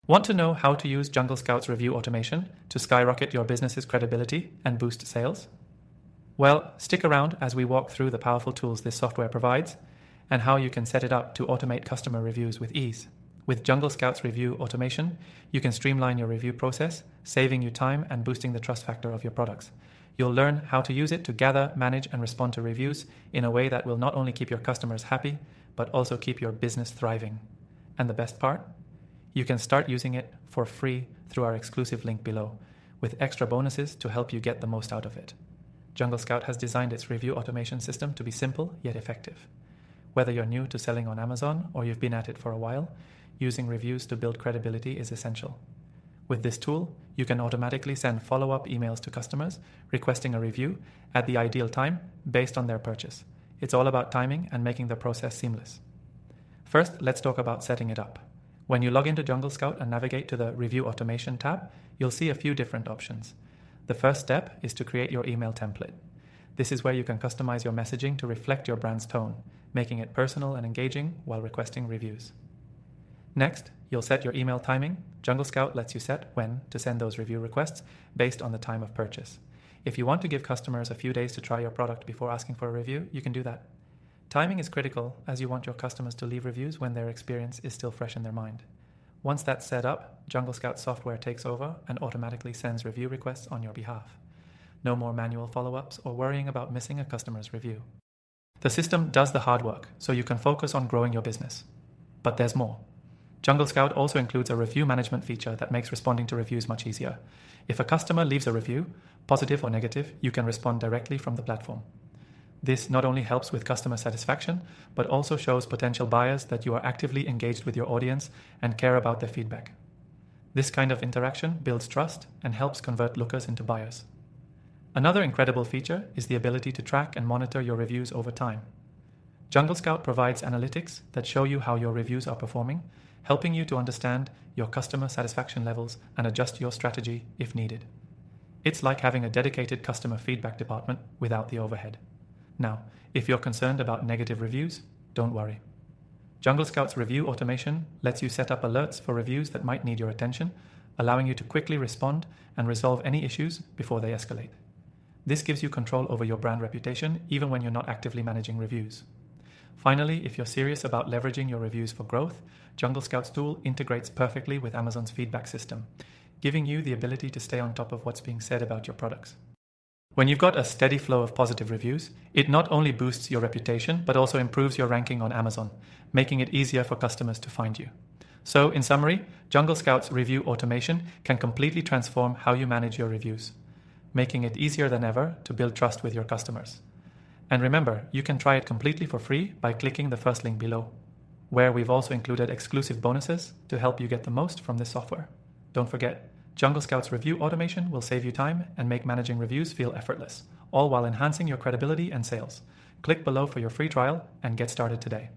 Want to know how to use JungleScout's review automation to skyrocket your business's credibility and boost sales? Well, stick around as we walk through the powerful tools this software provides and how you can set it up to automate customer reviews with ease. With JungleScout's review automation, you can streamline your review process, saving you time and boosting the trust factor of your products. You'll learn how to use it to gather, manage, and respond to reviews in a way that will not only keep your customers happy, but also keep your business thriving. And the best part? You can start using it for free through our exclusive link below, with extra bonuses to help you get the most out of it. JungleScout has designed its review automation system to be simple yet effective. Whether you're new to selling on Amazon or you've been at it for a while, using reviews to build credibility is essential. With this tool, you can automatically send follow-up emails to customers requesting a review at the ideal time based on their purchase. It's all about timing and making the process seamless. First, let's talk about setting it up. When you log into JungleScout and navigate to the Review Automation tab, you'll see a few different options. The first step is to create your email template. This is where you can customize your messaging to reflect your brand's tone, making it personal and engaging while requesting reviews. Next, you'll set your email timing. JungleScout lets you set when to send those review requests based on the time of purchase. If you want to give customers a few days to try your product before asking for a review, you can do that. Timing is critical as you want your customers to leave reviews when their experience is still fresh in their mind. Once that's set up, JungleScout software takes over and automatically sends review requests on your behalf. No more manual follow-ups or worrying about missing a customer's review. The system does the hard work, so you can focus on growing your business. But there's more. JungleScout also includes a review management feature that makes responding to reviews much easier. If a customer leaves a review, positive or negative, you can respond directly from the platform. This not only helps with customer satisfaction, but also shows potential buyers that you are actively engaged with your audience and care about their feedback. This kind of interaction builds trust and helps convert lookers into buyers. Another incredible feature is the ability to track and monitor your reviews over time. JungleScout provides analytics that show you how your reviews are performing, helping you to understand your customer satisfaction levels and adjust your strategy if needed. It's like having a dedicated customer feedback department without the overhead. Now, if you're concerned about negative reviews, don't worry. JungleScout's review automation lets you set up alerts for reviews that might need your attention, allowing you to quickly respond and resolve any issues before they escalate. This gives you control over your brand reputation even when you're not actively managing reviews. Finally, if you're serious about leveraging your reviews for growth, JungleScout's tool integrates perfectly with Amazon's feedback system, giving you the ability to stay on top of what's being said about your products. When you've got a steady flow of positive reviews, it not only boosts your reputation, but also improves your ranking on Amazon, making it easier for customers to find you. So, in summary, JungleScout's review automation can completely transform how you manage your reviews, making it easier than ever to build trust with your customers. And remember, you can try it completely for free by clicking the first link below, where we've also included exclusive bonuses to help you get the most from this software. Don't forget, JungleScout's review automation will save you time and make managing reviews feel effortless, all while enhancing your credibility and sales. Click below for your free trial and get started today.